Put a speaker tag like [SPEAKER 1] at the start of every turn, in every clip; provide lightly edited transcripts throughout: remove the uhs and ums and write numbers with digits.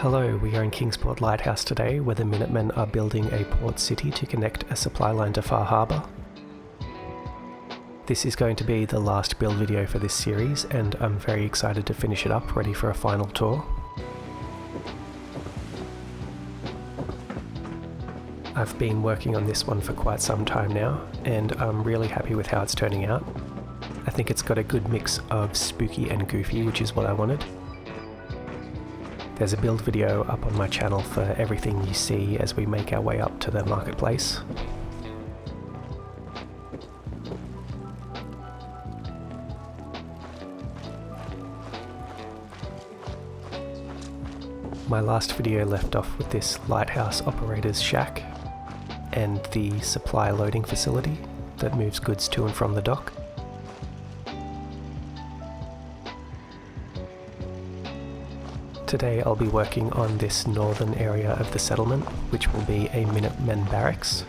[SPEAKER 1] Hello, we are in Kingsport Lighthouse today, where the Minutemen are building a port city to connect a supply line to Far Harbour. This is going to be the last build video for this series, and I'm very excited to finish it up, ready for a final tour. I've been working on this one for quite some time now, and I'm really happy with how it's turning out. I think it's got a good mix of spooky and goofy, which is what I wanted. There's a build video up on my channel for everything you see as we make our way up to the marketplace. My last video left off with this lighthouse operator's shack and the supply loading facility that moves goods to and from the dock. Today I'll be working on this northern area of the settlement, which will be a Minutemen Barracks,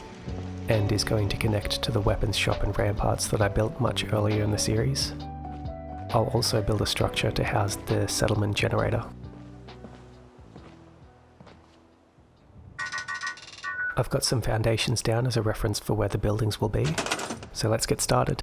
[SPEAKER 1] and is going to connect to the weapons shop and ramparts that I built much earlier in the series. I'll also build a structure to house the settlement generator. I've got some foundations down as a reference for where the buildings will be, so let's get started.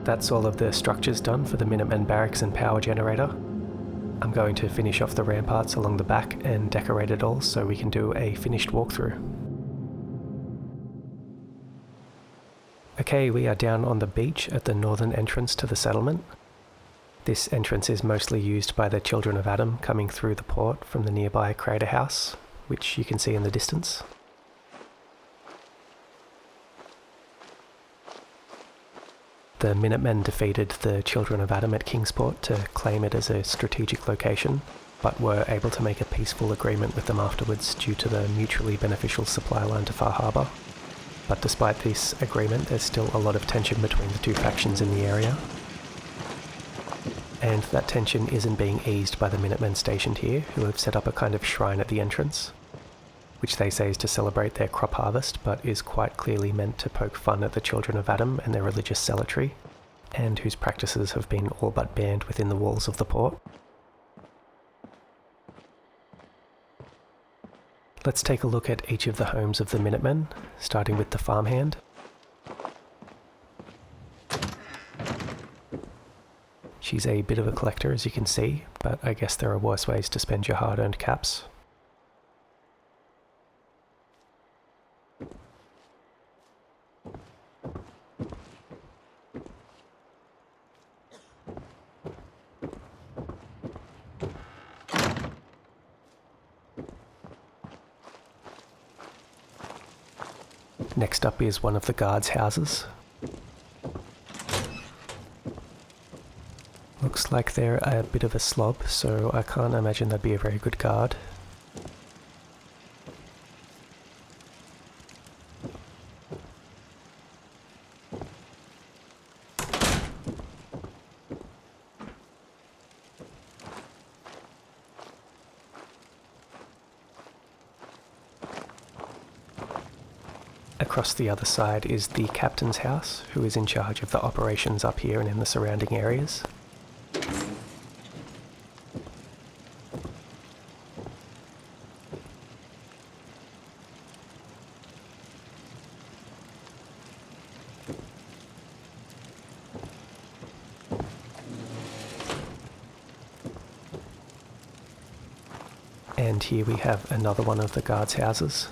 [SPEAKER 1] That's all of the structures done for the Minutemen Barracks and power generator. I'm going to finish off the ramparts along the back and decorate it all so we can do a finished walkthrough. Okay, we are down on the beach at the northern entrance to the settlement. This entrance is mostly used by the Children of Adam coming through the port from the nearby crater house, which you can see in the distance. The Minutemen defeated the Children of Adam at Kingsport to claim it as a strategic location, but were able to make a peaceful agreement with them afterwards due to the mutually beneficial supply line to Far Harbour. But despite this agreement, there's still a lot of tension between the two factions in the area. And that tension isn't being eased by the Minutemen stationed here, who have set up a kind of shrine at the entrance, which they say is to celebrate their crop harvest, but is quite clearly meant to poke fun at the Children of Adam and their religious zealotry, and whose practices have been all but banned within the walls of the port. Let's take a look at each of the homes of the Minutemen, starting with the Farmhand. She's a bit of a collector, as you can see, but I guess there are worse ways to spend your hard-earned caps. Next up is one of the guards' houses. Looks like they're a bit of a slob, so I can't imagine they'd be a very good guard. Across the other side is the captain's house, who is in charge of the operations up here and in the surrounding areas. And here we have another one of the guards' houses.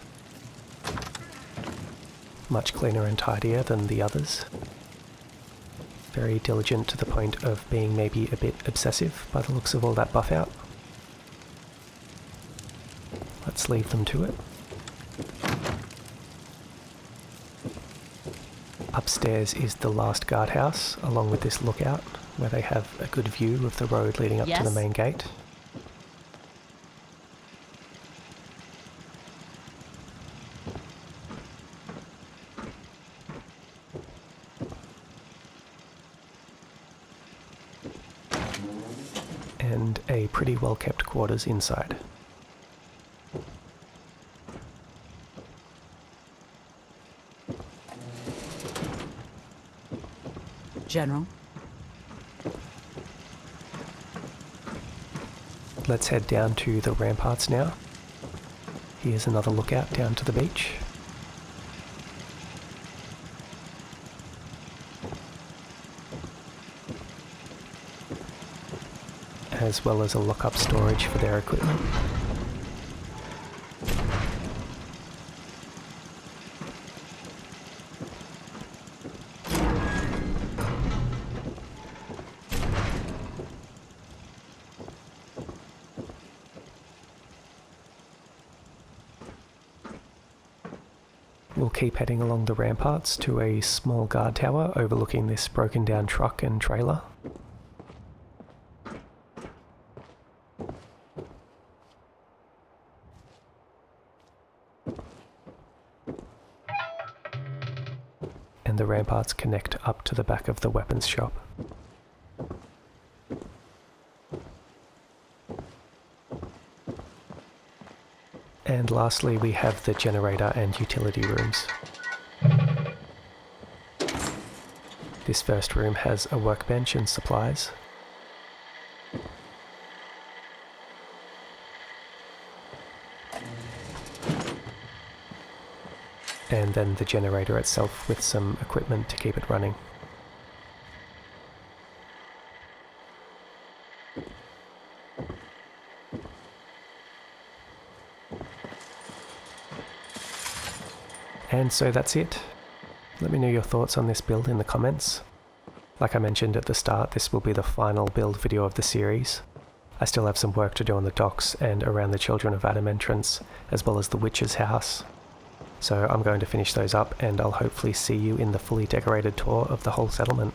[SPEAKER 1] Much cleaner and tidier than the others. Very diligent to the point of being maybe a bit obsessive by the looks of all that buff out. Let's leave them to it. Upstairs is the last guardhouse, along with this lookout, where they have a good view of the road leading up to the main gate. And a pretty well kept quarters inside.
[SPEAKER 2] General.
[SPEAKER 1] Let's head down to the ramparts now. Here's another lookout down to the beach. As well as a lock-up storage for their equipment. We'll keep heading along the ramparts to a small guard tower overlooking this broken down truck and trailer. And the ramparts connect up to the back of the weapons shop. And lastly, we have the generator and utility rooms. This first room has a workbench and supplies. And then the generator itself with some equipment to keep it running. And so that's it. Let me know your thoughts on this build in the comments. Like I mentioned at the start, this will be the final build video of the series. I still have some work to do on the docks and around the Children of Adam entrance, as well as the Witch's house. So I'm going to finish those up, and I'll hopefully see you in the fully decorated tour of the whole settlement.